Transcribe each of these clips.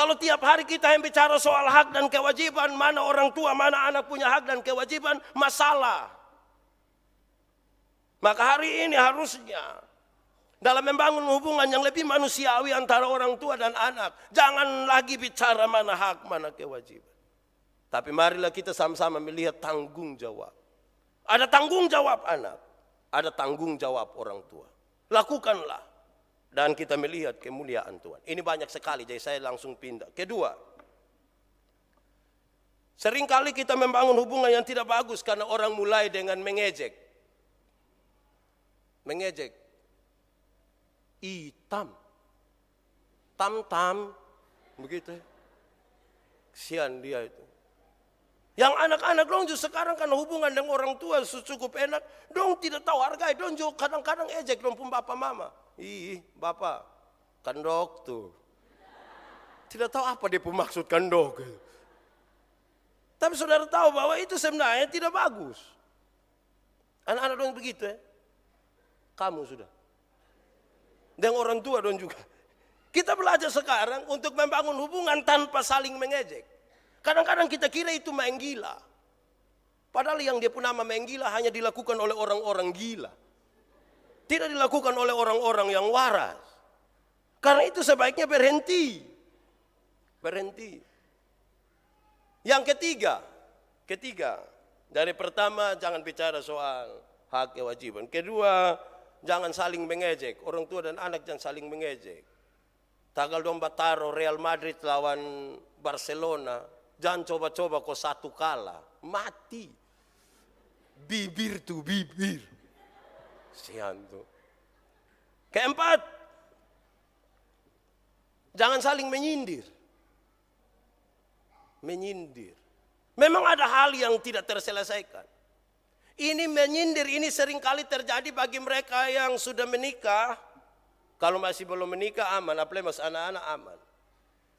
Kalau tiap hari kita yang bicara soal hak dan kewajiban, mana orang tua, mana anak punya hak dan kewajiban, masalah. Maka hari ini harusnya dalam membangun hubungan yang lebih manusiawi antara orang tua dan anak, jangan lagi bicara mana hak, mana kewajiban. Tapi marilah kita sama-sama melihat tanggung jawab. Ada tanggung jawab anak, ada tanggung jawab orang tua. Lakukanlah. Dan kita melihat kemuliaan Tuhan. Ini banyak sekali, jadi saya langsung pindah. Kedua, seringkali kita membangun hubungan yang tidak bagus karena orang mulai dengan mengejek. Mengejek. Hitam. Tam-tam. Begitu ya. Kesian dia itu. Yang anak-anak dong juga sekarang karena hubungan dengan orang tua cukup enak. Dong tidak tahu hargai. Dong juga kadang-kadang ejek dong pun bapak mama. Ih, bapak, kandok tuh. Tidak tahu apa dia maksud kandok. Tapi saudara tahu bahwa itu sebenarnya tidak bagus. Anak-anak dong begitu ya. Kamu sudah. Dan orang tua dong juga. Kita belajar sekarang untuk membangun hubungan tanpa saling mengejek. Kadang-kadang kita kira itu main gila. Padahal yang dia pun nama main gila hanya dilakukan oleh orang-orang gila. Tidak dilakukan oleh orang-orang yang waras. Karena itu sebaiknya berhenti. Berhenti. Yang ketiga. Dari pertama jangan bicara soal hak kewajiban. Kedua, jangan saling mengejek. Orang tua dan anak jangan saling mengejek. Tanggal domba taruh Real Madrid lawan Barcelona. Jangan coba-coba kok satu kalah. Mati. Bibir tuh bibir. Sian tuh. Keempat, jangan saling menyindir. Menyindir. Memang ada hal yang tidak terselesaikan. Ini menyindir ini seringkali terjadi bagi mereka yang sudah menikah. Kalau masih belum menikah aman, apalagi masih anak-anak aman.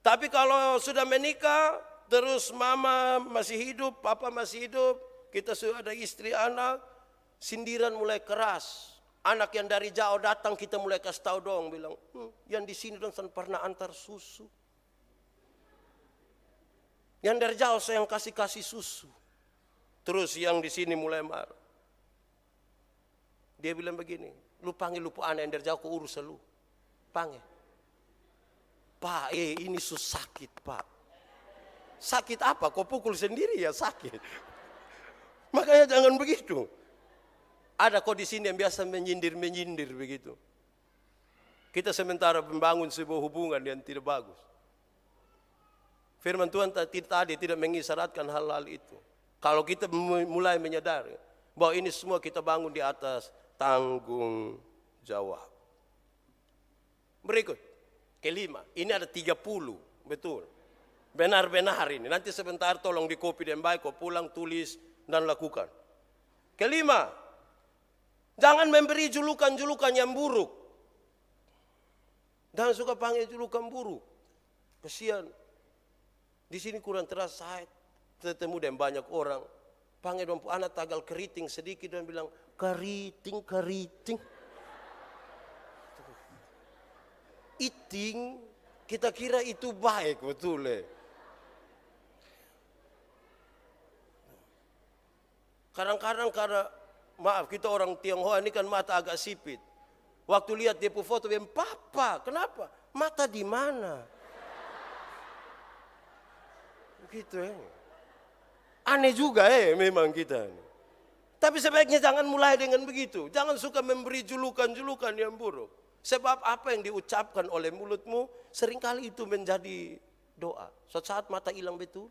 Tapi kalau sudah menikah, terus mama masih hidup, papa masih hidup, kita sudah ada istri anak, sindiran mulai keras. Anak yang dari jauh datang kita mulai kasih tahu dong, bilang, yang di sini dong saya pernah antar susu. Yang dari jauh saya yang kasih susu. Terus yang di sini mulai marah. Dia bilang begini, lu panggil lu anak yang dari jauh ke urus lu. Panggil. Pak, ini sakit pak. Sakit apa? Kau pukul sendiri ya sakit. Makanya jangan begitu. Ada kok di sini yang biasa menyindir begitu. Kita sementara membangun sebuah hubungan yang tidak bagus. Firman Tuhan tadi tidak mengisyaratkan hal-hal itu. Kalau kita mulai menyadari bahwa ini semua kita bangun di atas tanggung jawab. Berikut, kelima. Ini ada 30, betul. Benar-benar ini. Nanti sebentar tolong di copy dan baik, kau pulang tulis dan lakukan. Kelima, jangan memberi julukan-julukan yang buruk. Jangan suka panggil julukan buruk. Kesian. Di sini kurang terasa saya ketemu dengan banyak orang. Panggil dong anak tagal keriting sedikit dan bilang keriting. Iting kita kira itu baik betul ya. Kadang-kadang karena maaf kita orang Tionghoa ini kan mata agak sipit. Waktu lihat dia foto bilang papa kenapa? Mata di mana? Begitu ya. Aneh juga memang kita. Tapi sebaiknya jangan mulai dengan begitu. Jangan suka memberi julukan-julukan yang buruk. Sebab apa yang diucapkan oleh mulutmu seringkali itu menjadi doa. Suatu saat mata hilang betul.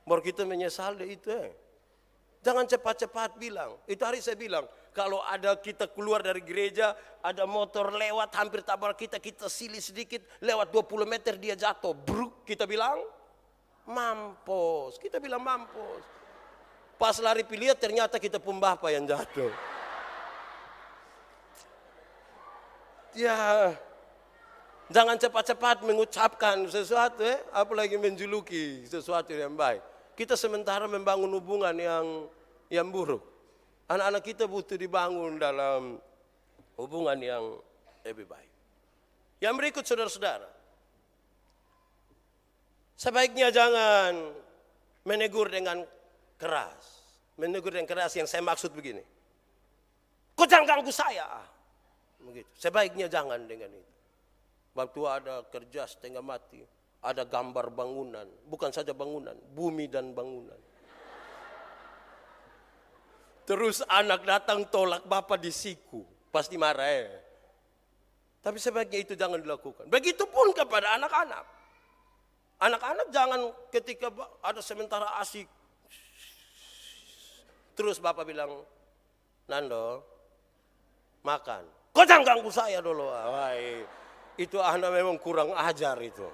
Baru kita menyesal deh itu Jangan cepat-cepat bilang. Itu hari saya bilang. Kalau ada kita keluar dari gereja. Ada motor lewat hampir tabrak kita. Kita silih sedikit. Lewat 20 meter dia jatuh. Bruk kita bilang. Mampus. Kita bilang mampus. Pas lari lihat ternyata kita pun bapak yang jatuh. Ya. Jangan cepat-cepat mengucapkan sesuatu apalagi menjuluki sesuatu yang baik. Kita sementara membangun hubungan yang buruk. Anak-anak kita butuh dibangun dalam hubungan yang lebih baik. Yang berikut saudara-saudara. Sebaiknya jangan menegur dengan keras. Menegur dengan keras yang saya maksud begini. Kau jangan ganggu saya. Begitu. Sebaiknya jangan dengan itu. Waktu ada kerja setengah mati. Ada gambar bangunan. Bukan saja bangunan. Bumi dan bangunan. Terus anak datang tolak bapak di siku. Pasti marah ya. Tapi sebaiknya itu jangan dilakukan. Begitupun kepada anak-anak. Anak-anak jangan ketika ada sementara asik. Terus bapak bilang, Nando, makan. Kau jangan ganggu saya dulu. Wah, itu anak memang kurang ajar itu.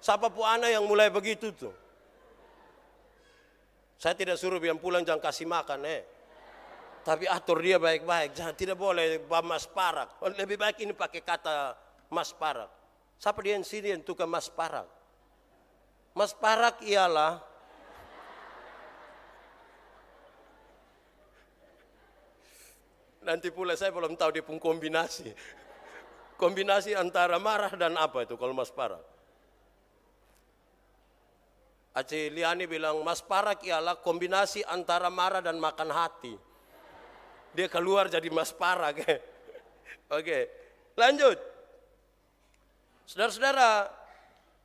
Siapa pun anak yang mulai begitu tuh. Saya tidak suruh biar pulang jangan kasih makan Tapi atur dia baik-baik. Jangan, tidak boleh mas parak. Lebih baik ini pakai kata mas parak. Siapa dia yang sini yang tukang mas parak? Mas parak ialah nanti pula saya belum tahu dia pun kombinasi. Kombinasi antara marah dan apa itu kalau mas parak? Aceh Liani bilang mas parak ialah kombinasi antara marah dan makan hati. Dia keluar jadi mas parak. Oke, lanjut. Saudara-saudara,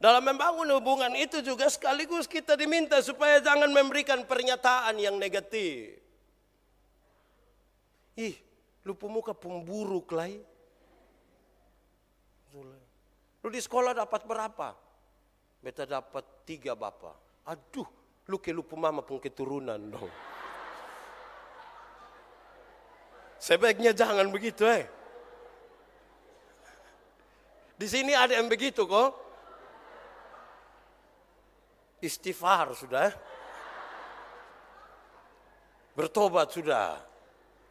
dalam membangun hubungan itu juga sekaligus kita diminta supaya jangan memberikan pernyataan yang negatif. Ih, lu pemuka pemburuk lah. Lu di sekolah dapat berapa? Beta dapat 3 bapak. Aduh, lu mama pun keturunan dong. Sebaiknya jangan begitu Di sini ada yang begitu kok. Istighfar sudah. Bertobat sudah.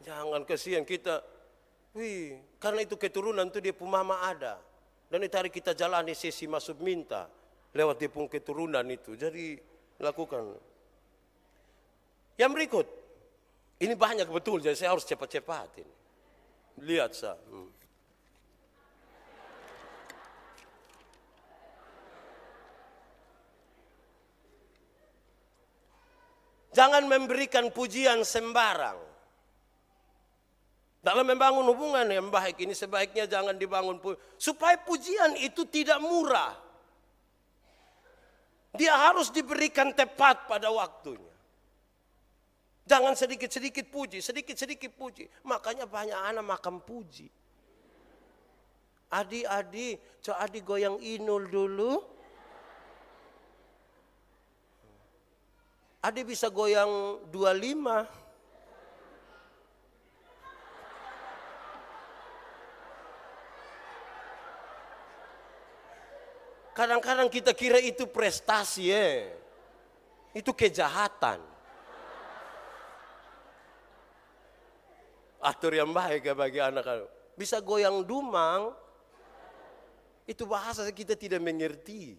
Jangan kasihan kita. Karena itu keturunan itu dia pun mama ada. Dan itu hari kita jalani sesi masuk minta. Lewat dia pun keturunan itu. Jadi lakukan. Yang berikut. Ini banyak betul. Jadi saya harus cepat-cepat ini. Lihat saya. Jangan memberikan pujian sembarang. Dalam membangun hubungan yang baik ini sebaiknya jangan dibangun supaya pujian itu tidak murah. Dia harus diberikan tepat pada waktunya. Jangan sedikit-sedikit puji, sedikit-sedikit puji. Makanya banyak anak makan puji. Adik-adik, coba adik goyang inul dulu. Adik bisa goyang 25. Kadang-kadang kita kira itu prestasi Itu kejahatan. Atur yang baik bagi anak-anak. Bisa goyang dumang. Itu bahasa kita tidak mengerti.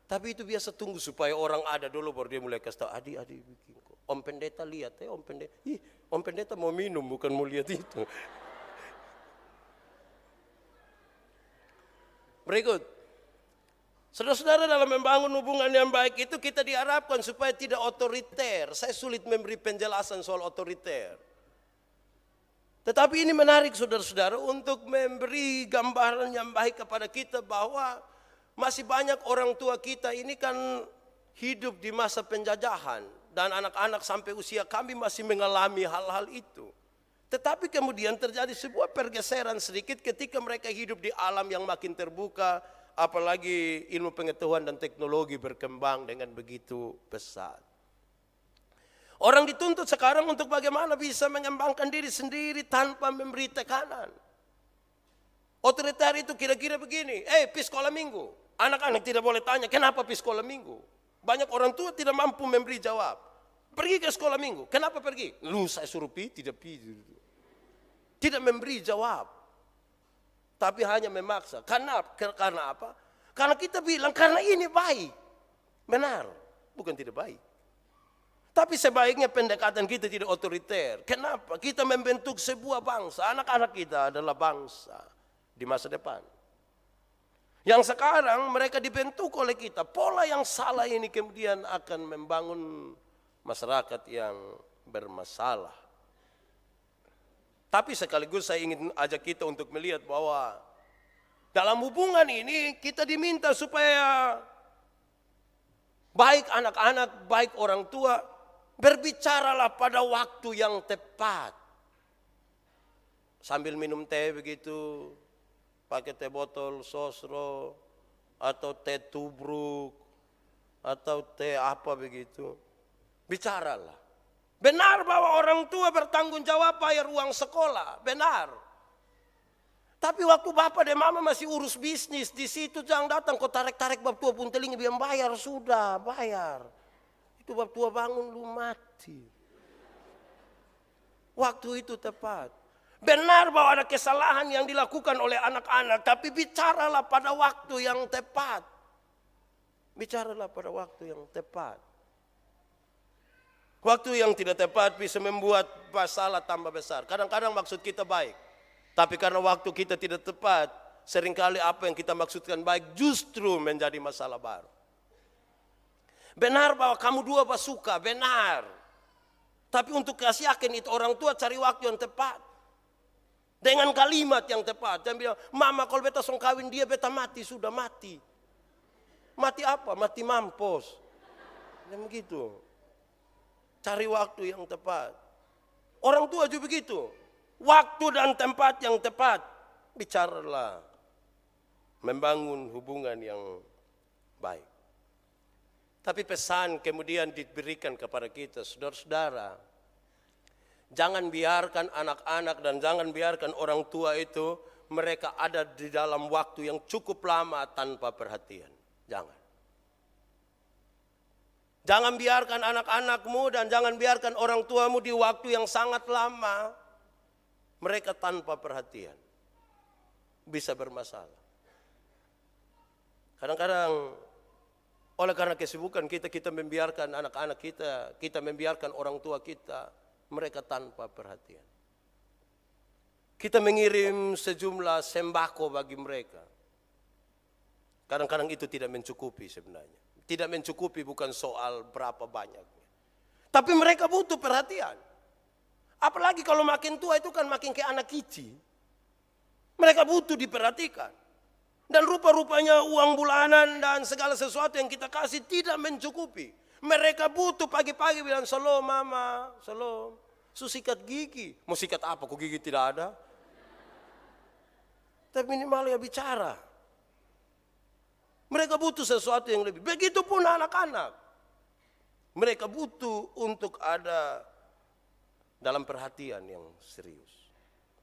Tapi itu biasa tunggu supaya orang ada dulu baru dia mulai kasih tahu adik bikin kok. Om pendeta lihat Om pendeta. Om pendeta mau minum bukan mau lihat itu. Berikut. Saudara-saudara dalam membangun hubungan yang baik itu kita diharapkan supaya tidak otoriter. Saya sulit memberi penjelasan soal otoriter. Tetapi ini menarik saudara-saudara untuk memberi gambaran yang baik kepada kita bahwa masih banyak orang tua kita ini kan hidup di masa penjajahan. Dan anak-anak sampai usia kami masih mengalami hal-hal itu. Tetapi kemudian terjadi sebuah pergeseran sedikit ketika mereka hidup di alam yang makin terbuka. Apalagi ilmu pengetahuan dan teknologi berkembang dengan begitu pesat. Orang dituntut sekarang untuk bagaimana bisa mengembangkan diri sendiri tanpa memberi tekanan. Otoriter itu kira-kira begini, pergi sekolah minggu. Anak-anak tidak boleh tanya, kenapa pergi sekolah minggu? Banyak orang tua tidak mampu memberi jawab. Pergi ke sekolah minggu, kenapa pergi? Lu saya suruh pergi, tidak pergi. Tidak memberi jawab. Tapi hanya memaksa. Karena apa? Karena kita bilang, karena ini baik. Benar, bukan tidak baik. Tapi sebaiknya pendekatan kita tidak otoriter. Kenapa? Kita membentuk sebuah bangsa. Anak-anak kita adalah bangsa di masa depan. Yang sekarang mereka dibentuk oleh kita. Pola yang salah ini kemudian akan membangun masyarakat yang bermasalah. Tapi sekaligus saya ingin ajak kita untuk melihat bahwa dalam hubungan ini kita diminta supaya baik anak-anak, baik orang tua, berbicaralah pada waktu yang tepat. Sambil minum teh begitu, pakai teh botol sosro, atau teh tubruk, atau teh apa begitu. Bicaralah. Benar bahwa orang tua bertanggung jawab bayar uang sekolah, benar. Tapi waktu bapak dan mama masih urus bisnis, di situ jangan datang kau tarik-tarik bab tua pun telinga biar bayar, sudah bayar. Itu bab tua bangun lu mati. Waktu itu tepat. Benar bahwa ada kesalahan yang dilakukan oleh anak-anak, tapi bicaralah pada waktu yang tepat. Bicaralah pada waktu yang tepat. Waktu yang tidak tepat bisa membuat masalah tambah besar. Kadang-kadang maksud kita baik. Tapi karena waktu kita tidak tepat, seringkali apa yang kita maksudkan baik justru menjadi masalah baru. Benar bahwa kamu dua suka, benar. Tapi untuk kasih yakin itu orang tua cari waktu yang tepat. Dengan kalimat yang tepat. Dan bilang, mama kalau beta song kawin dia beta mati, sudah mati. Mati apa? Mati mampus. Dan begitu. Cari waktu yang tepat. Orang tua juga begitu. Waktu dan tempat yang tepat. Bicaralah. Membangun hubungan yang baik. Tapi pesan kemudian diberikan kepada kita, saudara-saudara. Jangan biarkan anak-anak dan jangan biarkan orang tua itu mereka ada di dalam waktu yang cukup lama tanpa perhatian. Jangan. Jangan biarkan anak-anakmu dan jangan biarkan orang tuamu di waktu yang sangat lama. Mereka tanpa perhatian. Bisa bermasalah. Kadang-kadang oleh karena kesibukan kita membiarkan anak-anak kita membiarkan orang tua kita, mereka tanpa perhatian. Kita mengirim sejumlah sembako bagi mereka. Kadang-kadang itu tidak mencukupi sebenarnya. Tidak mencukupi bukan soal berapa banyaknya. Tapi mereka butuh perhatian. Apalagi kalau makin tua itu kan makin kayak anak kicik. Mereka butuh diperhatikan. Dan rupa-rupanya uang bulanan dan segala sesuatu yang kita kasih tidak mencukupi. Mereka butuh pagi-pagi bilang, "Shalom mama, shalom. Sikat gigi." Mau sikat apa? Kok gigi tidak ada? Tapi minimal ya bicara. Mereka butuh sesuatu yang lebih. Begitupun anak-anak. Mereka butuh untuk ada dalam perhatian yang serius.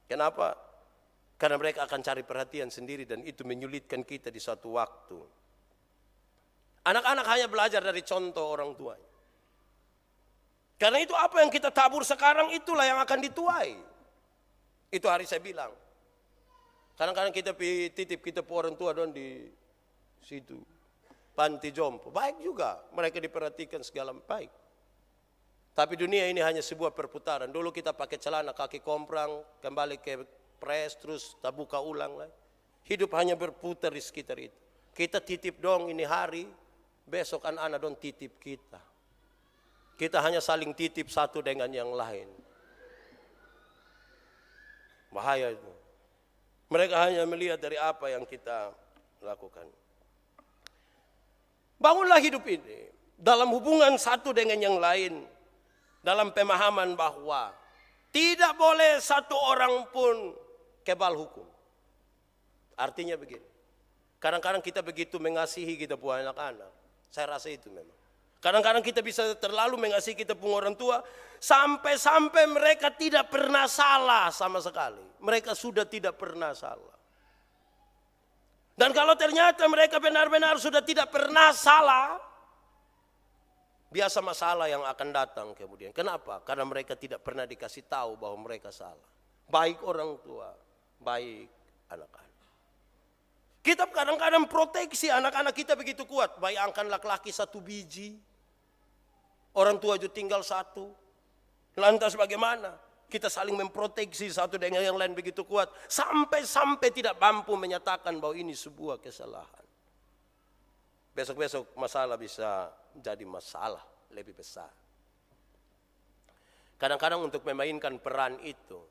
Kenapa? Karena mereka akan cari perhatian sendiri dan itu menyulitkan kita di suatu waktu. Anak-anak hanya belajar dari contoh orang tuanya. Karena itu apa yang kita tabur sekarang itulah yang akan dituai. Itu hari saya bilang. Kadang-kadang kita titip kita orang tua don di situ panti jompo, baik juga mereka diperhatikan segala baik. Tapi dunia ini hanya sebuah perputaran. Dulu kita pakai celana kaki komprang, kembali ke pres, terus tak buka ulang lagi. Hidup hanya berputar di sekitar itu. Kita titip dong ini hari, besok anak-anak dong titip kita. Kita hanya saling titip satu dengan yang lain. Bahaya itu. Mereka hanya melihat dari apa yang kita lakukan. Bangunlah hidup ini dalam hubungan satu dengan yang lain, dalam pemahaman bahwa tidak boleh satu orang pun kebal hukum. Artinya begini, kadang-kadang kita begitu mengasihi kita punya anak-anak, saya rasa itu memang. Kadang-kadang kita bisa terlalu mengasihi kita punya orang tua, sampai-sampai mereka tidak pernah salah sama sekali. Mereka sudah tidak pernah salah. Dan kalau ternyata mereka benar-benar sudah tidak pernah salah, biasa masalah yang akan datang kemudian. Kenapa? Karena mereka tidak pernah dikasih tahu bahwa mereka salah. Baik orang tua, baik anak-anak. Kita kadang-kadang proteksi anak-anak kita begitu kuat. Bayangkan laki-laki 1 biji, orang tua juga tinggal 1. Lantas bagaimana? Kita saling memproteksi satu dengan yang lain begitu kuat. Sampai-sampai tidak mampu menyatakan bahwa ini sebuah kesalahan. Besok-besok masalah bisa jadi masalah lebih besar. Kadang-kadang untuk memainkan peran itu,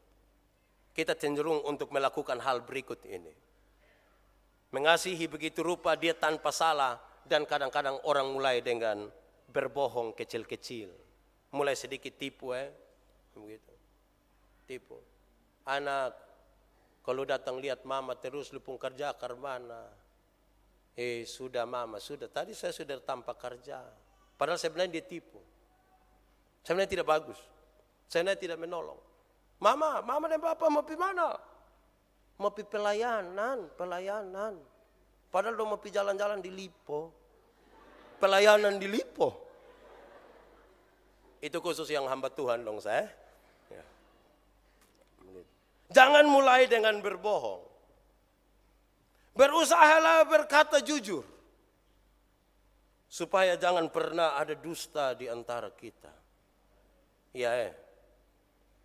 kita cenderung untuk melakukan hal berikut ini. Mengasihi begitu rupa dia tanpa salah, dan kadang-kadang orang mulai dengan berbohong kecil-kecil. Mulai sedikit tipu begitu. Tipu. Anak, kalau datang lihat mama terus lupung kerja ke mana? Sudah mama, sudah. Tadi saya sudah tanpa kerja. Padahal sebenarnya dia tipu. Sebenarnya tidak bagus. Sebenarnya tidak menolong. Mama dan papa mau pergi mana? Mau pergi pelayanan. Padahal mau pergi jalan-jalan di Lipo. Pelayanan di Lipo. Itu khusus yang hamba Tuhan dong saya. Ya. Jangan mulai dengan berbohong. Berusahalah berkata jujur. Supaya jangan pernah ada dusta di antara kita. Iya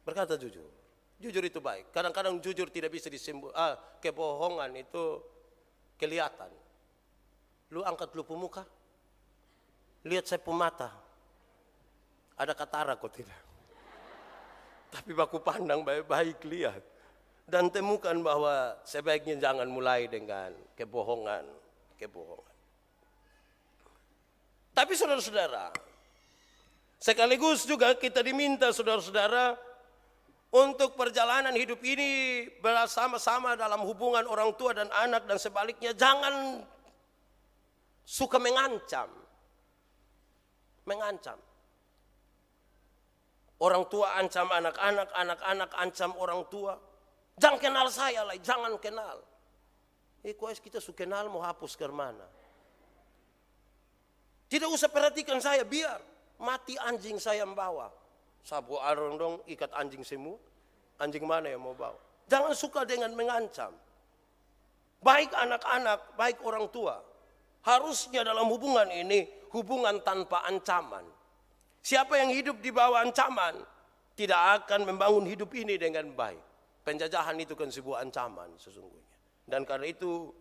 Berkata jujur. Jujur itu baik. Kadang-kadang jujur tidak bisa kebohongan itu kelihatan. Lu angkat lu pemuka. Lihat saya pemata. Ada katara kok tidak. Tapi baku pandang baik-baik lihat. Dan temukan bahwa sebaiknya jangan mulai dengan kebohongan. Tapi saudara-saudara, sekaligus juga kita diminta saudara-saudara untuk perjalanan hidup ini bersama-sama dalam hubungan orang tua dan anak dan sebaliknya. Jangan suka mengancam. Orang tua ancam anak-anak, anak-anak ancam orang tua. Jangan kenal saya lah, jangan kenal. Kuas kita suka kenal mau hapus ke mana. Tidak usah perhatikan saya, biar mati anjing saya membawa. Sabu arong dong ikat anjing semua. Anjing mana yang mau bawa? Jangan suka dengan mengancam. Baik anak-anak, baik orang tua. Harusnya dalam hubungan ini, hubungan tanpa ancaman. Siapa yang hidup di bawah ancaman, tidak akan membangun hidup ini dengan baik. Penjajahan itu kan sebuah ancaman sesungguhnya. Dan karena itu,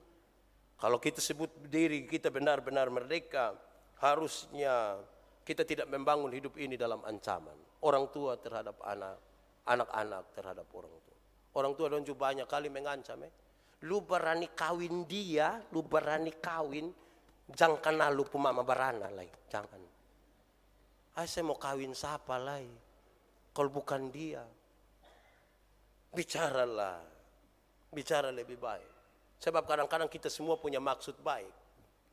kalau kita sebut diri kita benar-benar merdeka, harusnya kita tidak membangun hidup ini dalam ancaman. Orang tua terhadap anak, anak-anak terhadap orang tua. Orang tua dan juga banyak kali mengancam. Lu berani kawin dia, lu berani kawin, jangan kenal lu pemama barana lagi, jangan. Saya mau kawin siapa lagi, kalau bukan dia. Bicaralah, bicara lebih baik. Sebab kadang-kadang kita semua punya maksud baik,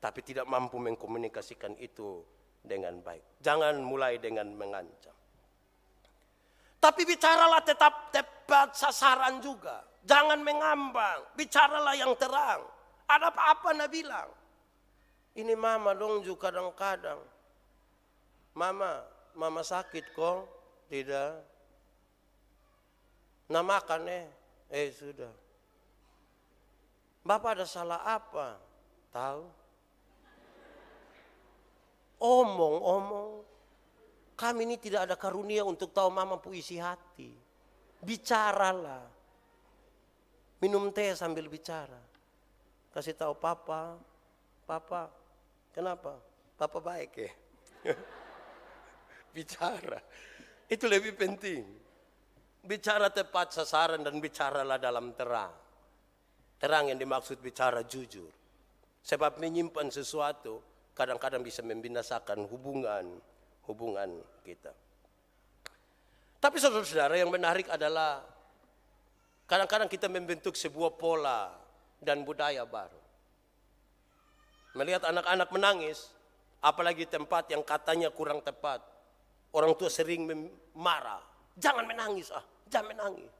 tapi tidak mampu mengkomunikasikan itu dengan baik. Jangan mulai dengan mengancam. Tapi bicaralah tetap tepat sasaran juga. Jangan mengambang, bicaralah yang terang. Ada apa-apa nak bilang. Ini mama dong juga kadang-kadang. Mama sakit kok? Tidak. Nah makan sudah. Bapak ada salah apa? Tahu? Omong. Kami ini tidak ada karunia untuk tahu mama puisi hati. Bicaralah. Minum teh sambil bicara. Kasih tahu papa, kenapa? Papa baik ya. Bicara. Itu lebih penting. Bicara tepat sasaran dan bicaralah dalam terang. Terang yang dimaksud bicara jujur. Sebab menyimpan sesuatu kadang-kadang bisa membinasakan hubungan kita. Tapi saudara-saudara, yang menarik adalah kadang-kadang kita membentuk sebuah pola dan budaya baru. Melihat anak-anak menangis, apalagi tempat yang katanya kurang tepat. Orang tua sering marah. Jangan menangis, jangan menangis.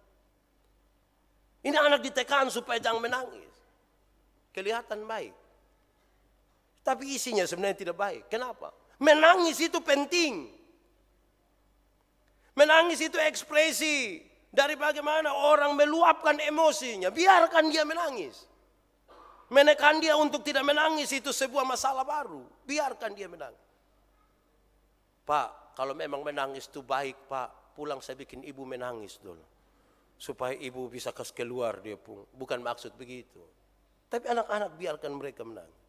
Ini anak ditekan supaya jangan menangis. Kelihatan baik. Tapi isinya sebenarnya tidak baik. Kenapa? Menangis itu penting. Menangis itu ekspresi dari bagaimana orang meluapkan emosinya. Biarkan dia menangis. Menekan dia untuk tidak menangis itu sebuah masalah baru. Biarkan dia menangis. Pak, kalau memang menangis itu baik, Pak. pulang saya bikin ibu menangis dulu. Supaya ibu bisa keluar dia pun. Bukan maksud begitu. Tapi anak-anak biarkan mereka menangis.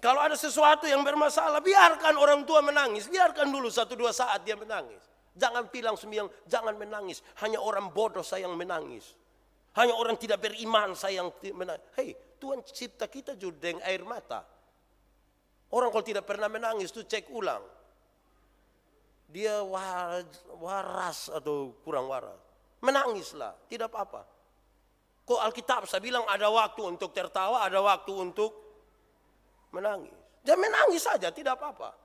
Kalau ada sesuatu yang bermasalah, biarkan orang tua menangis. Biarkan dulu 1-2 saat dia menangis. Jangan bilang sembiang, jangan menangis. Hanya orang bodoh saya yang menangis. Hanya orang tidak beriman saya yang menangis. Hei, Tuhan cipta kita juga dengan air mata. Orang kalau tidak pernah menangis itu cek ulang. Dia waras atau kurang waras. Menangislah, tidak apa-apa. Kok Alkitab saya bilang ada waktu untuk tertawa, ada waktu untuk menangis. Jangan menangis saja, tidak apa-apa.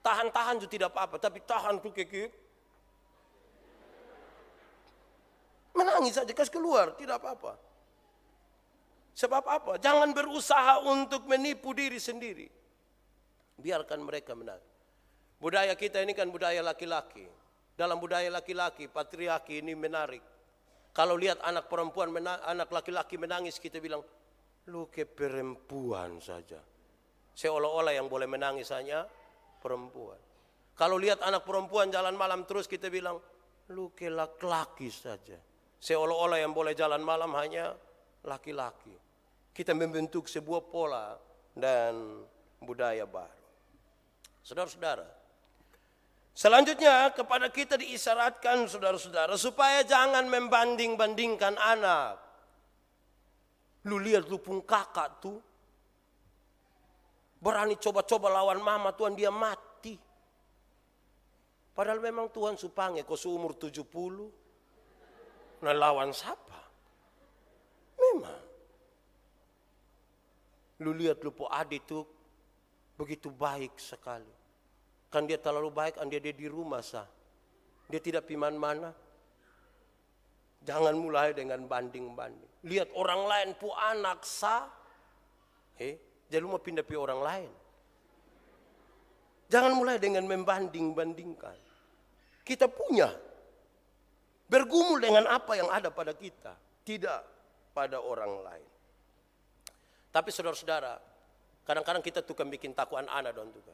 Tahan-tahan juga tidak apa-apa, tapi tahan tuh kekik. Menangis saja, kasih keluar, tidak apa-apa. Sebab apa? Jangan berusaha untuk menipu diri sendiri. Biarkan mereka menangis. Budaya kita ini kan budaya laki-laki. Dalam budaya laki-laki, patriarki ini menarik. Kalau lihat anak perempuan, anak laki-laki menangis, kita bilang, lu ke perempuan saja. Seolah-olah yang boleh menangis hanya perempuan. Kalau lihat anak perempuan jalan malam terus, kita bilang, lu ke laki-laki saja. Seolah-olah yang boleh jalan malam hanya laki-laki. Kita membentuk sebuah pola dan budaya baru. Saudara-saudara, selanjutnya kepada kita diisyaratkan saudara-saudara supaya jangan membanding-bandingkan anak. Lu lihat lu pun kakak tuh. Berani coba-coba lawan mama Tuhan dia mati. Padahal memang Tuhan supange kau seumur 70. Nah lawan siapa? Memang. Lu lihat lu po adik tuh begitu baik sekali. Kan dia terlalu baik, dia di rumah sah. Dia tidak piman mana. Jangan mulai dengan banding-banding. Lihat orang lain pu anak sah. Jadi lu mau pindah pi orang lain. Jangan mulai dengan membanding-bandingkan. Kita punya. Bergumul dengan apa yang ada pada kita. Tidak pada orang lain. Tapi saudara-saudara, kadang-kadang kita tukang bikin takuan anak dong juga.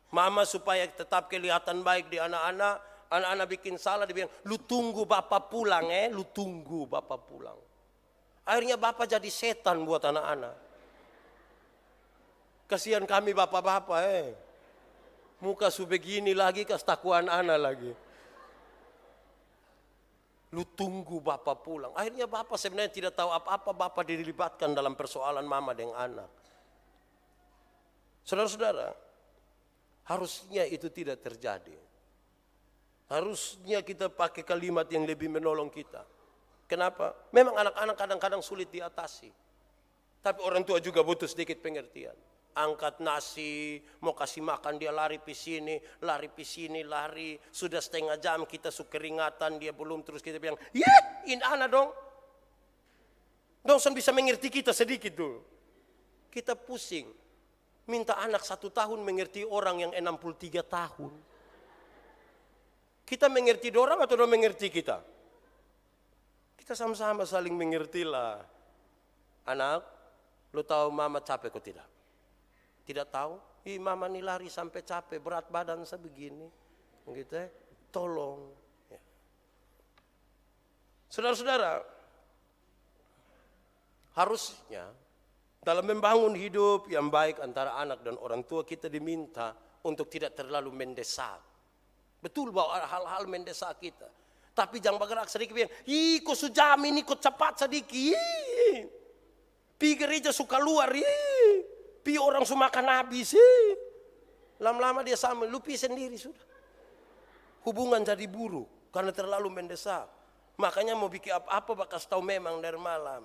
Mama supaya tetap kelihatan baik di anak-anak, anak-anak bikin salah, dia bilang, lu tunggu bapak pulang lu tunggu bapak pulang. Akhirnya bapak jadi setan buat anak-anak. Kasihan kami bapak-bapak Muka su begini lagi, kas takuan anak lagi. Lu tunggu bapak pulang. Akhirnya bapak sebenarnya tidak tahu apa-apa, bapak dilibatkan dalam persoalan mama dengan anak. Saudara-saudara, harusnya itu tidak terjadi. Harusnya kita pakai kalimat yang lebih menolong kita. Kenapa? Memang anak-anak kadang-kadang sulit diatasi. Tapi orang tua juga butuh sedikit pengertian. Angkat nasi, mau kasih makan dia lari pi sini, lari. Sudah setengah jam kita keringatan, dia belum, terus kita bilang, ini anak dong. Dong bisa mengerti kita sedikit dulu. Kita pusing. Minta anak 1 tahun mengerti orang yang 63 tahun. Kita mengerti dorang atau dorang mengerti kita? Kita sama-sama saling mengerti lah. Anak, lu tahu mama capek kok tidak? Tidak tahu? Mama nih lari sampai capek, berat badan sebegini. Gitu tolong. Ya. Saudara-saudara, harusnya dalam membangun hidup yang baik antara anak dan orang tua, kita diminta untuk tidak terlalu mendesak. Betul bahwa hal-hal mendesak kita. Tapi jangan bergerak sedikit bilang, kok sejam ini kok cepat sedikit. Pi gereja suka luar, pi orang semua makan habis. Lama-lama dia sama, lu pi sendiri sudah. Hubungan jadi buruk karena terlalu mendesak. Makanya mau bikin apa-apa bakal tahu memang dari malam.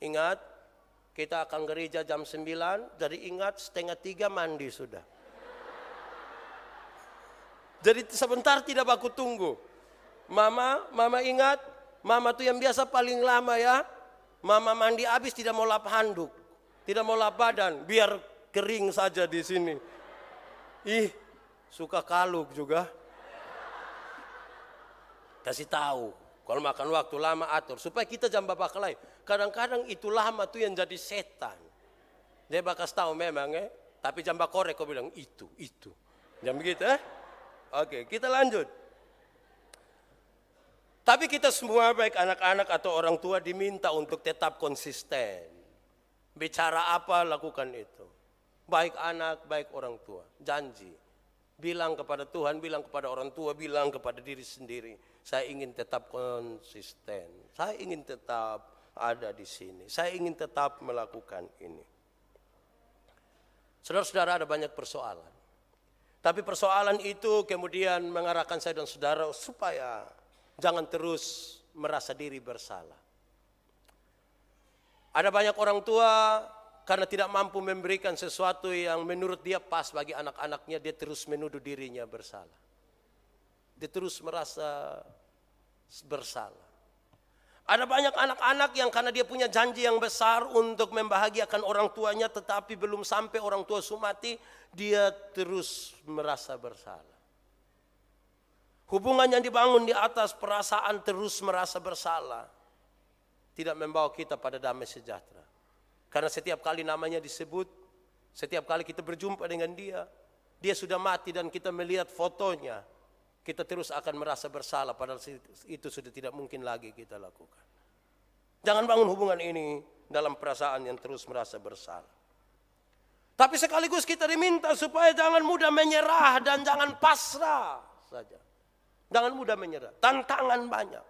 Ingat, kita akan gereja jam 9, jadi ingat 2:30 mandi sudah. Jadi sebentar tidak baku tunggu. Mama ingat, mama tuh yang biasa paling lama ya. Mama mandi habis tidak mau lap handuk, tidak mau lap badan, biar kering saja di sini. Suka kaluk juga. Kasih tahu, kalau makan waktu lama atur supaya kita jam babak lain. Kadang-kadang itu lama tuh yang jadi setan. Dia bakal tahu memang tapi jam bakorek kau bilang itu. Jam begitu Oke, kita lanjut. Tapi kita semua baik anak-anak atau orang tua diminta untuk tetap konsisten. Bicara apa lakukan itu. Baik anak, baik orang tua. Janji. Bilang kepada Tuhan, bilang kepada orang tua, bilang kepada diri sendiri. Saya ingin tetap konsisten. Saya ingin tetap ada di sini. Saya ingin tetap melakukan ini. Saudara-saudara, ada banyak persoalan. Tapi persoalan itu kemudian mengarahkan saya dan saudara supaya jangan terus merasa diri bersalah. Ada banyak orang tua karena tidak mampu memberikan sesuatu yang menurut dia pas bagi anak-anaknya, dia terus menuduh dirinya bersalah. Dia terus merasa bersalah. Ada banyak anak-anak yang karena dia punya janji yang besar untuk membahagiakan orang tuanya, tetapi belum sampai orang tua mati, dia terus merasa bersalah. Hubungan yang dibangun di atas perasaan terus merasa bersalah tidak membawa kita pada damai sejahtera. Karena setiap kali namanya disebut, setiap kali kita berjumpa dengan dia, dia sudah mati dan kita melihat fotonya, kita terus akan merasa bersalah padahal itu sudah tidak mungkin lagi kita lakukan. Jangan bangun hubungan ini dalam perasaan yang terus merasa bersalah. Tapi sekaligus kita diminta supaya jangan mudah menyerah dan jangan pasrah saja. Jangan mudah menyerah. Tantangan banyak.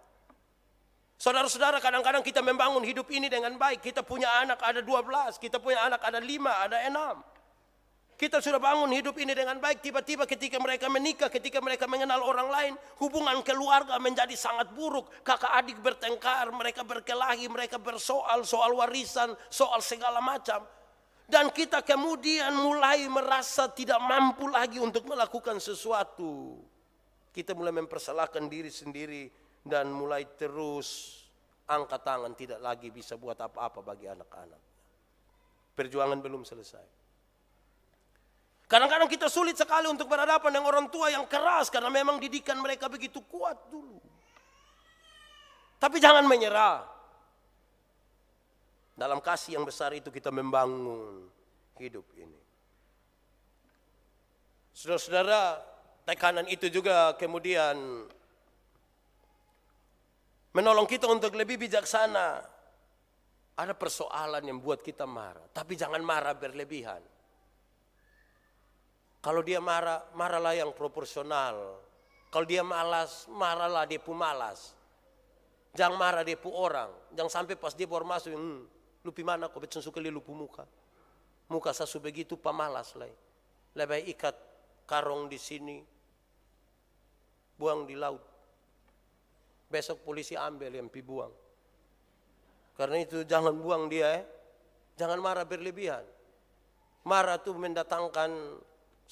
Saudara-saudara, kadang-kadang kita membangun hidup ini dengan baik. Kita punya anak ada 12, kita punya anak ada 5, ada 6. Kita sudah bangun hidup ini dengan baik. Tiba-tiba ketika mereka menikah, ketika mereka mengenal orang lain, hubungan keluarga menjadi sangat buruk. Kakak adik bertengkar, mereka berkelahi, mereka bersoal, soal warisan, soal segala macam. Dan kita kemudian mulai merasa tidak mampu lagi untuk melakukan sesuatu. Kita mulai mempersalahkan diri sendiri dan mulai terus angkat tangan, tidak lagi bisa buat apa-apa bagi anak-anak. Perjuangan belum selesai. Kadang-kadang kita sulit sekali untuk berhadapan dengan orang tua yang keras karena memang didikan mereka begitu kuat dulu. Tapi jangan menyerah. Dalam kasih yang besar itu kita membangun hidup ini. Saudara-saudara, tekanan itu juga kemudian menolong kita untuk lebih bijaksana. Ada persoalan yang buat kita marah, tapi jangan marah berlebihan. Kalau dia marah, marahlah yang proporsional. Kalau dia malas, marahlah dia pun malas. Jangan marah dia pun orang. Jangan sampai pas dia baru masuk, lupi mana kau betul suka lupu muka. Muka sasu begitu pamalas lah. Lebih ikat karung di sini, buang di laut. Besok polisi ambil yang pi buang. Karena itu jangan buang dia. Jangan marah berlebihan. Marah itu mendatangkan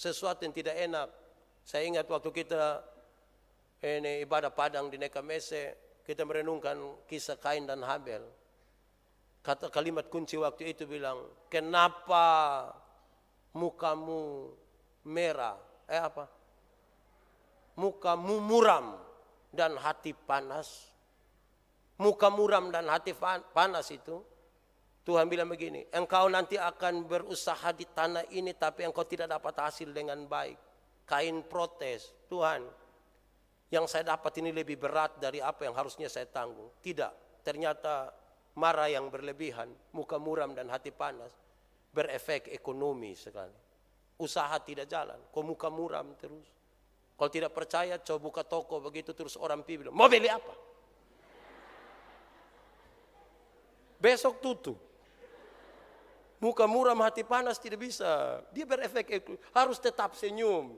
sesuatu yang tidak enak. Saya ingat waktu kita ini ibadah padang di Nekamese, kita merenungkan kisah Kain dan Habel. Kata kalimat kunci waktu itu bilang, kenapa mukamu merah? Mukamu muram dan hati panas. Muka muram dan hati panas itu, Tuhan bilang begini, engkau nanti akan berusaha di tanah ini tapi engkau tidak dapat hasil dengan baik. Kain protes, Tuhan, yang saya dapat ini lebih berat dari apa yang harusnya saya tanggung. Tidak, ternyata marah yang berlebihan, muka muram dan hati panas, berefek ekonomi sekali. Usaha tidak jalan, kau muka muram terus. Kalau tidak percaya, coba buka toko begitu terus orang bilang, mau beli apa? Besok tutup. Muka muram hati panas tidak bisa. Dia berefek ekonomi, harus tetap senyum.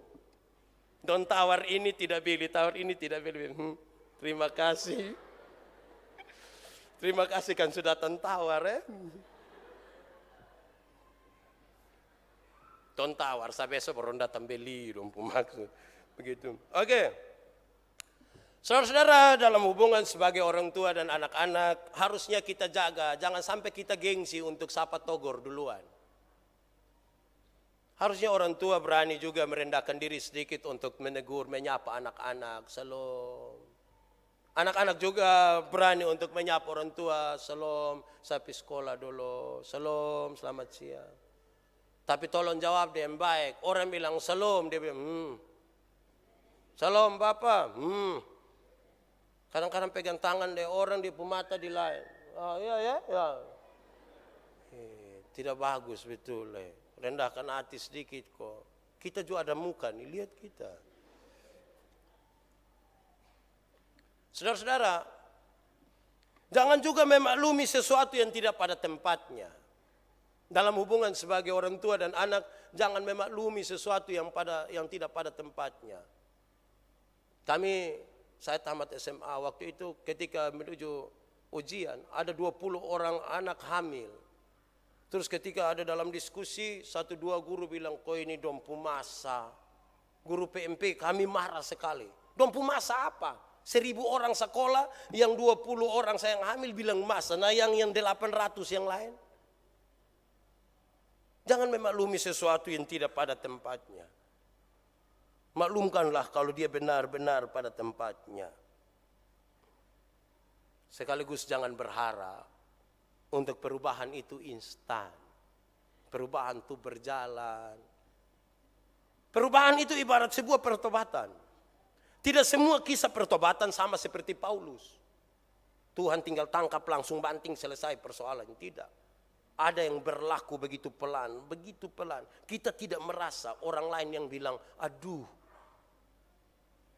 Don tawar ini tidak beli, tawar ini tidak beli. Terima kasih. Terima kasih kan sudah tawar ya. Don tawar, saya besok baru datang beli dong maksud. Begitu. Oke. Saudara-saudara, dalam hubungan sebagai orang tua dan anak-anak, harusnya kita jaga, jangan sampai kita gengsi untuk sapa togor duluan. Harusnya orang tua berani juga merendahkan diri sedikit untuk menegur, menyapa anak-anak, salam. Anak-anak juga berani untuk menyapa orang tua, salam, saya pergi sekolah dulu, salam, selamat siang. Tapi tolong jawab dengan baik. Orang bilang salam, dia bilang, salam Bapak, Kadang-kadang pegang tangan deh orang, dia mata di lain. Ya. Tidak bagus betul. Rendahkan hati sedikit kok. Kita juga ada muka nih, lihat kita. Saudara-saudara, jangan juga memaklumi sesuatu yang tidak pada tempatnya. Dalam hubungan sebagai orang tua dan anak, jangan memaklumi sesuatu yang tidak pada tempatnya. Saya tamat SMA, waktu itu ketika menuju ujian, ada 20 orang anak hamil. Terus ketika ada dalam diskusi, 1-2 guru bilang, kok ini dompu masa. Guru PMP kami marah sekali. Dompu masa apa? 1000 orang sekolah, yang 20 orang saya yang hamil bilang masa. Nah yang 800 yang lain. Jangan memaklumi sesuatu yang tidak pada tempatnya. Maklumkanlah kalau dia benar-benar pada tempatnya. Sekaligus jangan berharap untuk perubahan itu instan. Perubahan itu berjalan. Perubahan itu ibarat sebuah pertobatan. Tidak semua kisah pertobatan sama seperti Paulus. Tuhan tinggal tangkap langsung banting selesai persoalan. Tidak. Ada yang berlaku begitu pelan. Kita tidak merasa orang lain yang bilang, aduh,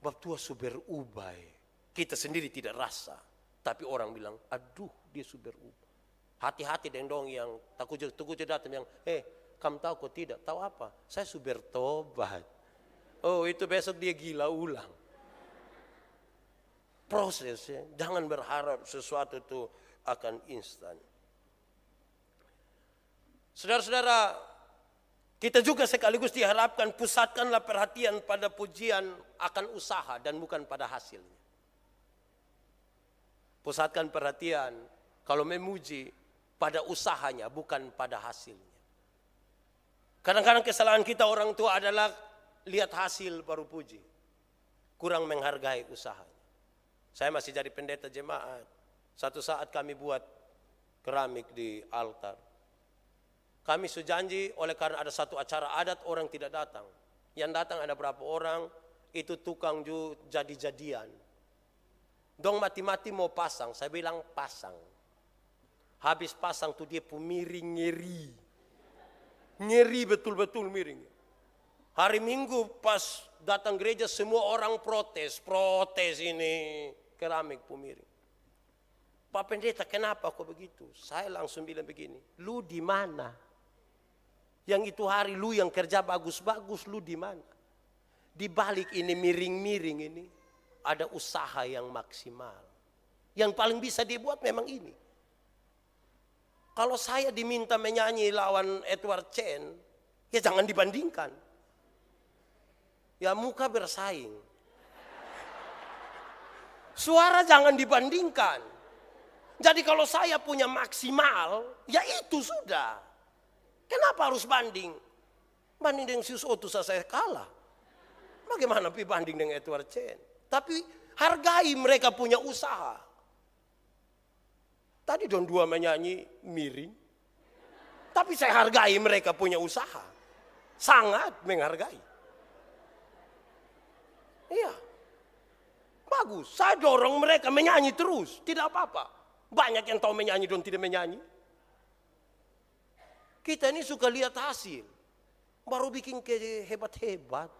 bab tua su berubah. Kita sendiri tidak rasa. Tapi orang bilang, aduh dia su berubah. Hati-hati dengan dong yang takut datang yang, kamu tahu kok tidak? Tahu apa? Saya su bertobat. Oh itu besok dia gila ulang. Prosesnya, jangan berharap sesuatu itu akan instan. Saudara-saudara, kita juga sekaligus diharapkan pusatkanlah perhatian pada pujian akan usaha dan bukan pada hasilnya. Pusatkan perhatian kalau memuji pada usahanya bukan pada hasilnya. Kadang-kadang kesalahan kita orang tua adalah lihat hasil baru puji. Kurang menghargai usahanya. Saya masih jadi pendeta jemaat. Satu saat kami buat keramik di altar. Kami sujanji oleh karena ada satu acara adat orang tidak datang. Yang datang ada berapa orang, itu tukang jadi-jadian. Dong mati-mati mau pasang, saya bilang pasang. Habis pasang tuh dia miring ngeri. Ngeri betul-betul miring. Hari Minggu pas datang gereja semua orang protes ini keramik miring. Pak Pendeta kenapa kok begitu? Saya langsung bilang begini, lu di mana? Yang itu hari lu yang kerja bagus-bagus, lu di mana? Di balik ini miring-miring ini ada usaha yang maksimal. Yang paling bisa dibuat memang ini. Kalau saya diminta menyanyi lawan Edward Chen, ya jangan dibandingkan. Ya muka bersaing. Suara jangan dibandingkan. Jadi kalau saya punya maksimal, ya itu sudah. Kenapa harus banding? Banding dengan Sus Otus saya kalah. Bagaimana banding dengan Edward Chen? Tapi hargai mereka punya usaha. Tadi dong dua menyanyi miring. Tapi saya hargai mereka punya usaha. Sangat menghargai. Iya. Bagus. Saya dorong mereka menyanyi terus. Tidak apa-apa. Banyak yang tahu menyanyi dan tidak menyanyi. Kita ini suka lihat hasil. Baru bikin hebat-hebat.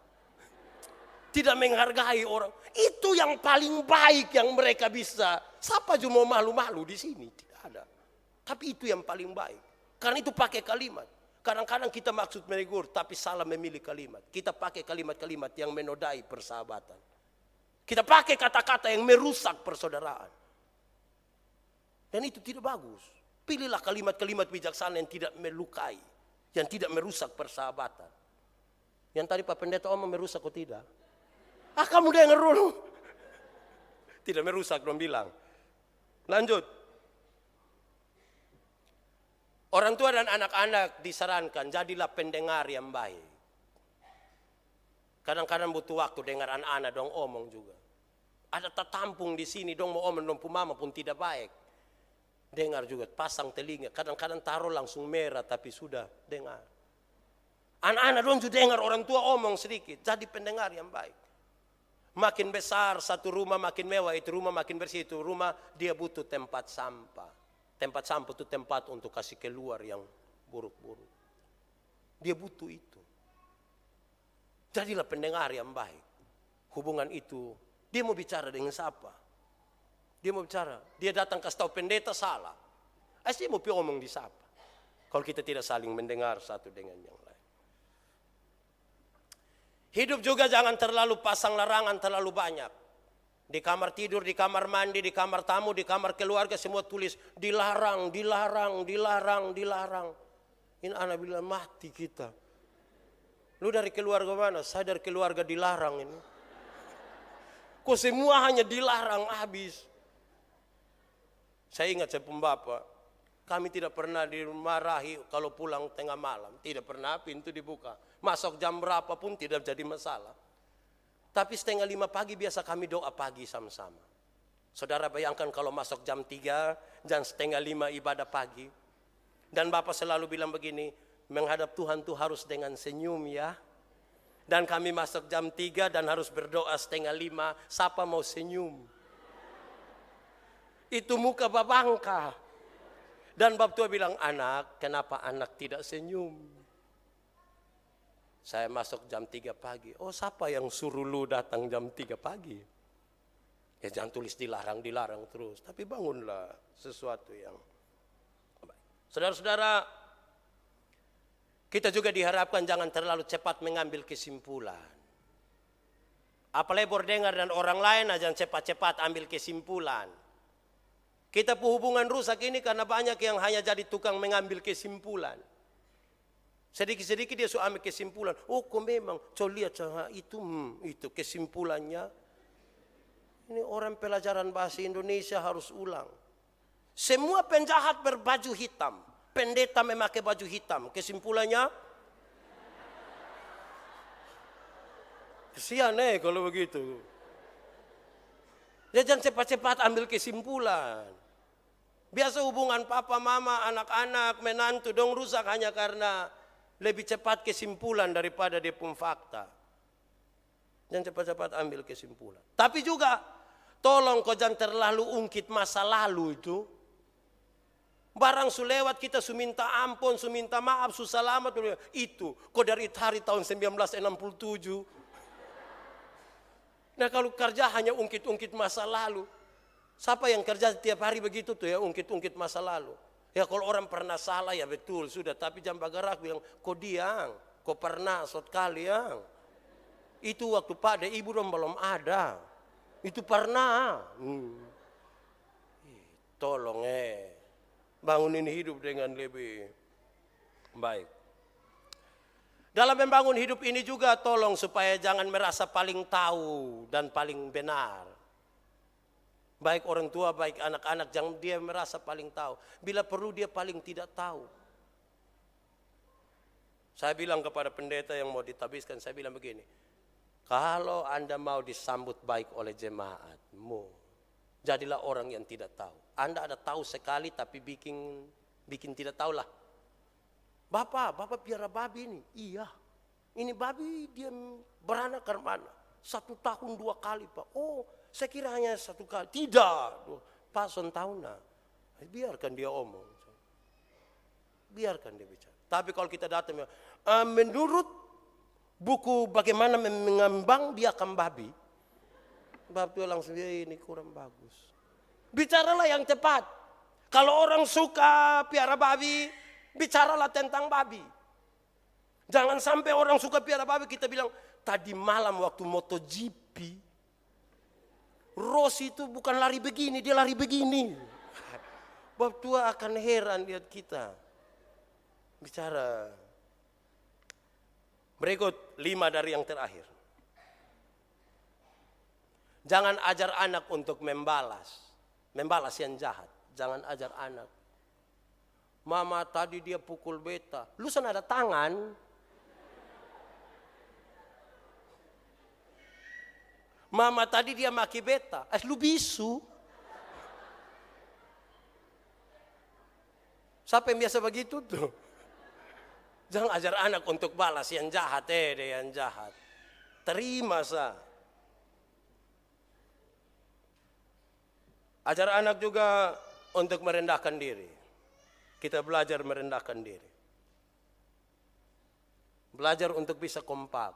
Tidak menghargai orang. Itu yang paling baik yang mereka bisa. Siapa juga mau malu-malu di sini? Tidak ada. Tapi itu yang paling baik. Karena itu pakai kalimat. Kadang-kadang kita maksud menegur, tapi salah memilih kalimat. Kita pakai kalimat-kalimat yang menodai persahabatan. Kita pakai kata-kata yang merusak persaudaraan. Dan itu tidak bagus. Pilihlah kalimat-kalimat bijaksana yang tidak melukai. Yang tidak merusak persahabatan. Yang tadi Pak Pendeta omong merusak kok tidak? Kamu dengar dulu. Tidak merusak belum bilang. Lanjut. Orang tua dan anak-anak disarankan jadilah pendengar yang baik. Kadang-kadang butuh waktu dengar anak-anak dong omong juga. Ada tertampung di sini dong mau omong dong mama pun tidak baik. Dengar juga, pasang telinga. Kadang-kadang taruh langsung merah tapi sudah dengar. Anak-anak dong juga dengar orang tua omong sedikit. Jadi pendengar yang baik. Makin besar satu rumah, makin mewah itu rumah, makin bersih itu rumah, dia butuh tempat sampah. Tempat sampah itu tempat untuk kasih keluar yang buruk-buruk. Dia butuh itu. Jadilah pendengar yang baik. Hubungan itu, dia mau bicara dengan siapa? Dia mau bicara, dia datang kasih tahu pendeta salah. Dia mau ngomong di siapa? Kalau kita tidak saling mendengar satu dengan yang lain. Hidup juga jangan terlalu pasang larangan terlalu banyak. Di kamar tidur, di kamar mandi, di kamar tamu, di kamar keluarga semua tulis dilarang, dilarang, dilarang, dilarang. Ini anak bilang mati kita. Lu dari keluarga mana? Saya dari keluarga dilarang ini. Kok semua hanya dilarang habis. Saya ingat saya pembapak. Kami tidak pernah dimarahi kalau pulang tengah malam. Tidak pernah pintu dibuka. Masuk jam berapapun tidak jadi masalah. Tapi 4:30 pagi biasa kami doa pagi sama-sama. Saudara bayangkan kalau masuk jam 3, jam 4:30 ibadah pagi. Dan Bapak selalu bilang begini, menghadap Tuhan tuh harus dengan senyum ya. Dan kami masuk jam 3 dan harus berdoa 4:30. Siapa mau senyum? Itu muka babangka. Dan Bab tua bilang, anak, kenapa anak tidak senyum? Saya masuk jam 3 pagi. Oh, siapa yang suruh lu datang jam 3 pagi? Ya jangan tulis dilarang terus. Tapi bangunlah sesuatu yang baik. Saudara-saudara, kita juga diharapkan jangan terlalu cepat mengambil kesimpulan. Apalagi berdengar dan orang lain, jangan cepat-cepat ambil kesimpulan. Kita hubungan rusak ini karena banyak yang hanya jadi tukang mengambil kesimpulan. Sedikit-sedikit dia sudah ambil kesimpulan. Oh kok memang, coba lihat itu kesimpulannya. Ini orang pelajaran bahasa Indonesia harus ulang. Semua penjahat berbaju hitam. Pendeta memakai baju hitam. Kesimpulannya? Kesian kalau begitu. Dia jangan cepat-cepat ambil kesimpulan. Biasa hubungan papa, mama, anak-anak, menantu dong rusak hanya karena lebih cepat kesimpulan daripada dia pun fakta. Jangan cepat-cepat ambil kesimpulan. Tapi juga tolong kau jangan terlalu ungkit masa lalu itu. Barang su lewat kita su minta ampun, su minta maaf, su selamat. Itu kau dari hari tahun 1967. Nah kalau kerja hanya ungkit-ungkit masa lalu. Siapa yang kerja tiap hari begitu tuh ya ungkit-ungkit masa lalu. Ya kalau orang pernah salah ya betul sudah. Tapi jangan bergerak bilang kau diang. Kau pernah sekali yang. Itu waktu Pak de Ibu dong belum ada. Itu pernah. Tolong bangunin hidup dengan lebih baik. Dalam membangun hidup ini juga tolong supaya jangan merasa paling tahu dan paling benar. Baik orang tua, baik anak-anak, jangan dia merasa paling tahu. Bila perlu dia paling tidak tahu. Saya bilang kepada pendeta yang mau ditabiskan, saya bilang begini. Kalau Anda mau disambut baik oleh jemaatmu, jadilah orang yang tidak tahu. Anda ada tahu sekali tapi bikin tidak tahu lah. Bapak piara babi ini. Iya. Ini babi dia beranak ke mana? 1 tahun 2 kali Pak. Oh saya kira hanya 1 kali. Tidak. Pak Sontauna. Biarkan dia omong. Biarkan dia bicara. Tapi kalau kita datang. Menurut buku bagaimana mengembang biakan babi. Bapak itu langsung ini kurang bagus. Bicaralah yang tepat. Kalau orang suka piara babi. Bicaralah tentang babi. Jangan sampai orang suka piara babi kita bilang. Tadi malam waktu MotoGP. Rossi itu bukan lari begini, dia lari begini. Bapak tua akan heran lihat kita. Bicara. Berikut 5 dari yang terakhir. Jangan ajar anak untuk membalas. Membalas yang jahat. Jangan ajar anak. Mama tadi dia pukul beta. Lu sana ada tangan. Mama tadi dia maki beta. Lu bisu. Siapa yang biasa begitu tuh? Jangan ajar anak untuk balas yang jahat. Yang jahat. Terima sah. Ajar anak juga untuk merendahkan diri. Kita belajar merendahkan diri. Belajar untuk bisa kompak.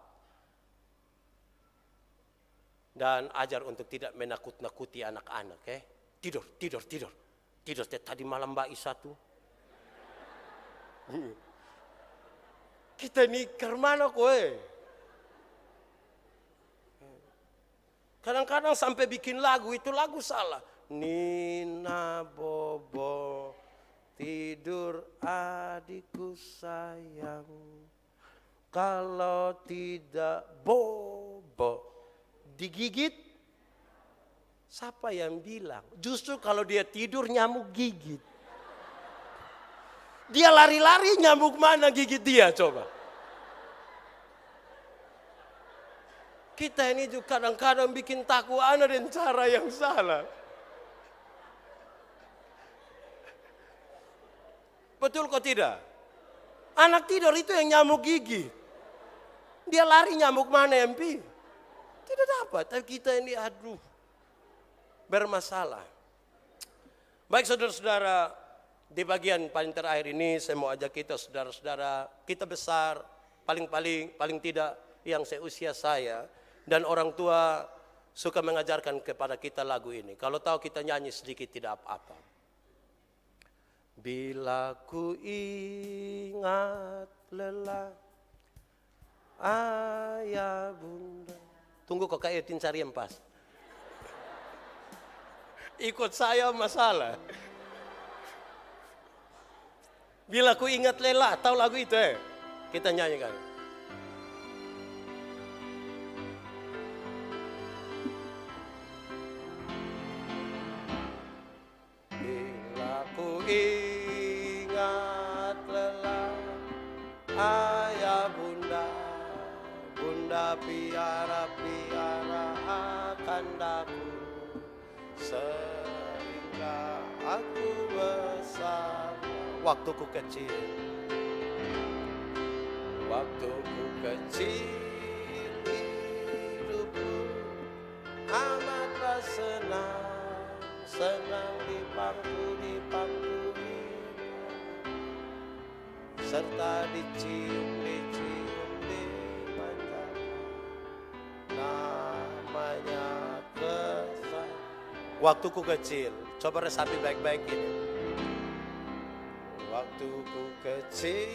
Dan ajar untuk tidak menakut-nakuti anak-anak. Tidur. Tidur tadi malam Mbak Isa tuh. Kita ini kemana kowe? Kadang-kadang sampai bikin lagu, itu lagu salah. Nina Bobo, tidur adikku sayang. Kalau tidak Bobo digigit, siapa yang bilang? Justru kalau dia tidur nyamuk gigit. Dia lari-lari, nyamuk mana gigit dia coba? Kita ini juga kadang-kadang bikin takut anak dengan cara yang salah. Betul kok tidak? Anak tidur itu yang nyamuk gigit. Dia lari, nyamuk mana yang pi? Tidak dapat. Tapi kita ini bermasalah. Baik saudara-saudara, di bagian paling terakhir ini saya mau ajak kita saudara-saudara, kita besar, paling tidak yang seusia saya dan orang tua suka mengajarkan kepada kita lagu ini. Kalau tahu kita nyanyi sedikit tidak apa-apa. Bila ku ingat lelah ayah bunda. Tunggu kok kayak cari yang pas. Ikut saya masalah. Bila ku ingat lelah, tahu lagu itu Kita nyanyikan. Bila ku ingat lelah ayah bunda, bunda piara akan daku sehingga aku besar. Waktuku kecil hidupku amatlah senang di pangku serta dicium dimanja namanya kesal. Waktuku kecil, coba resapi baik-baik ini. Waktuku kecil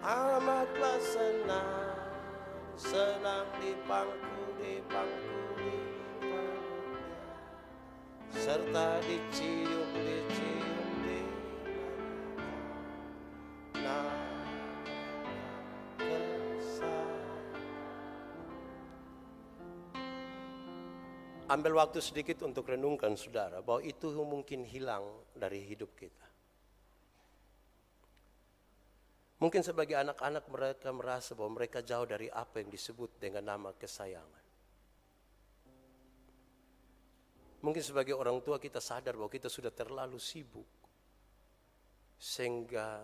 amatlah senang di pangku serta dicium di kesal. Ambil waktu sedikit untuk renungkan saudara bahwa itu mungkin hilang dari hidup kita. Mungkin sebagai anak-anak mereka merasa bahwa mereka jauh dari apa yang disebut dengan nama kesayangan. Mungkin sebagai orang tua kita sadar bahwa kita sudah terlalu sibuk. Sehingga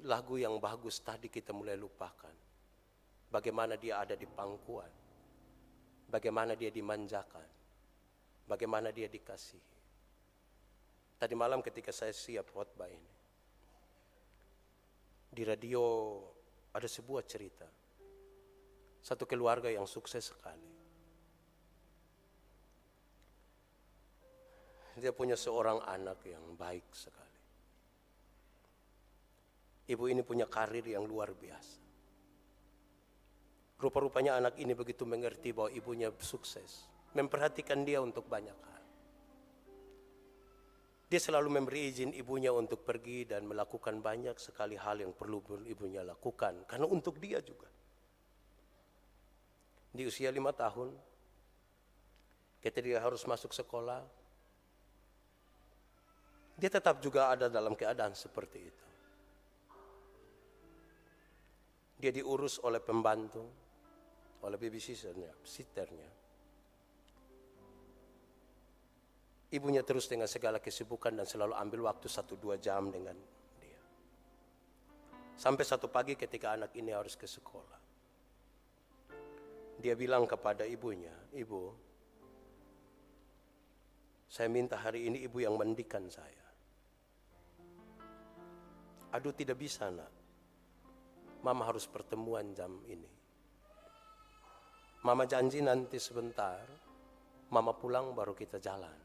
lagu yang bagus tadi kita mulai lupakan. Bagaimana dia ada di pangkuan. Bagaimana dia dimanjakan. Bagaimana dia dikasihi. Tadi malam ketika saya siap khotbah ini. Di radio ada sebuah cerita. Satu keluarga yang sukses sekali. Dia punya seorang anak yang baik sekali. Ibu ini punya karir yang luar biasa. Rupa-rupanya anak ini begitu mengerti bahwa ibunya sukses. Memperhatikan dia untuk banyak hal. Dia selalu memberi izin ibunya untuk pergi dan melakukan banyak sekali hal yang perlu ibunya lakukan. Karena untuk dia juga. Di usia 5 tahun, ketika dia harus masuk sekolah, dia tetap juga ada dalam keadaan seperti itu. Dia diurus oleh pembantu, oleh babysitternya. Ibunya terus dengan segala kesibukan dan selalu ambil waktu 1-2 jam dengan dia. Sampai satu pagi ketika anak ini harus ke sekolah. Dia bilang kepada ibunya, "Ibu, saya minta hari ini ibu yang mandikan saya." "Aduh, tidak bisa nak. Mama harus pertemuan jam ini. Mama janji nanti sebentar, mama pulang baru kita jalan."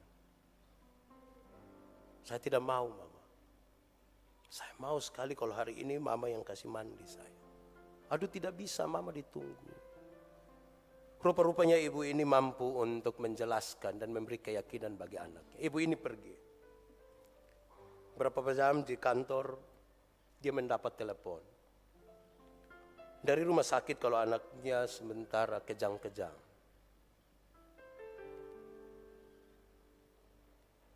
"Saya tidak mau mama. Saya mau sekali kalau hari ini mama yang kasih mandi saya." "Aduh, tidak bisa, mama ditunggu." Rupa-rupanya ibu ini mampu untuk menjelaskan dan memberi keyakinan bagi anaknya. Ibu ini pergi. Berapa jam di kantor, dia mendapat telepon dari rumah sakit kalau anaknya sementara kejang-kejang.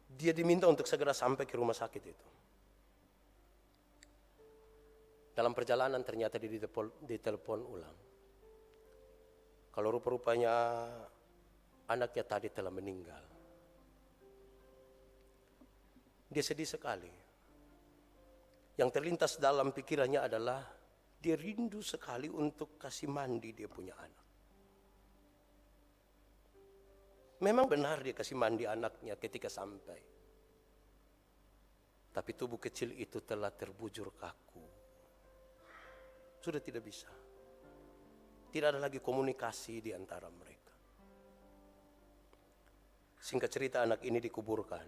Dia diminta untuk segera sampai ke rumah sakit itu. Dalam perjalanan ternyata ditelepon ulang. Kalau rupa-rupanya anaknya tadi telah meninggal. Dia sedih sekali. Yang terlintas dalam pikirannya adalah dia rindu sekali untuk kasih mandi dia punya anak. Memang benar dia kasih mandi anaknya ketika sampai. Tapi tubuh kecil itu telah terbujur kaku. Sudah tidak bisa. Tidak ada lagi komunikasi di antara mereka. Singkat cerita, anak ini dikuburkan.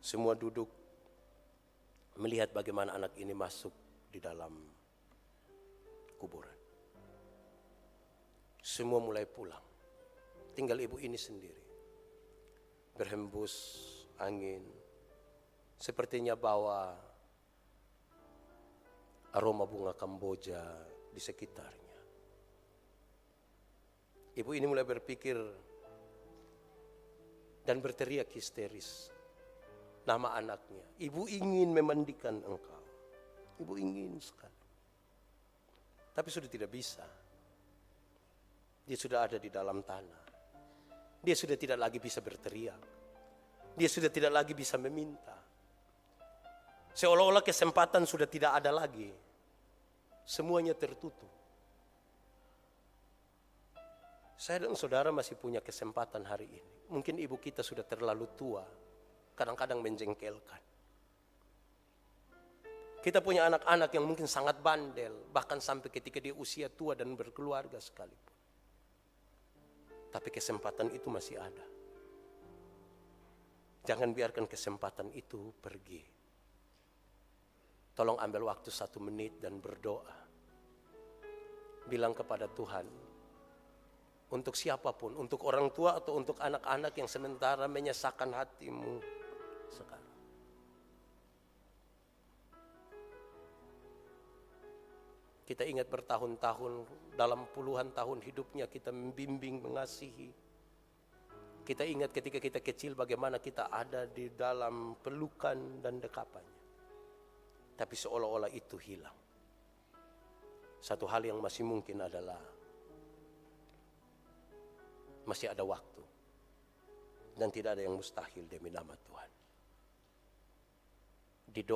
Semua duduk melihat bagaimana anak ini masuk di dalam kuburan. Semua mulai pulang. Tinggal ibu ini sendiri. Berhembus angin. Sepertinya bawa aroma bunga Kamboja di sekitarnya. Ibu ini mulai berpikir dan berteriak histeris nama anaknya. "Ibu ingin memandikan engkau. Ibu ingin sekali." Tapi sudah tidak bisa. Dia sudah ada di dalam tanah. Dia sudah tidak lagi bisa berteriak. Dia sudah tidak lagi bisa meminta. Seolah-olah kesempatan sudah tidak ada lagi. Semuanya tertutup. Saya dan saudara masih punya kesempatan hari ini. Mungkin ibu kita sudah terlalu tua. Kadang-kadang menjengkelkan. Kita punya anak-anak yang mungkin sangat bandel. Bahkan sampai ketika dia usia tua dan berkeluarga sekalipun. Tapi kesempatan itu masih ada. Jangan biarkan kesempatan itu pergi. Tolong ambil waktu 1 menit dan berdoa. Bilang kepada Tuhan, untuk siapapun, untuk orang tua atau untuk anak-anak yang sementara menyesakkan hatimu sekarang. Kita ingat bertahun-tahun, dalam puluhan tahun hidupnya kita membimbing, mengasihi. Kita ingat ketika kita kecil bagaimana kita ada di dalam pelukan dan dekapannya. Tapi seolah-olah itu hilang. Satu hal yang masih mungkin adalah masih ada waktu. Dan tidak ada yang mustahil demi nama Tuhan. Di doa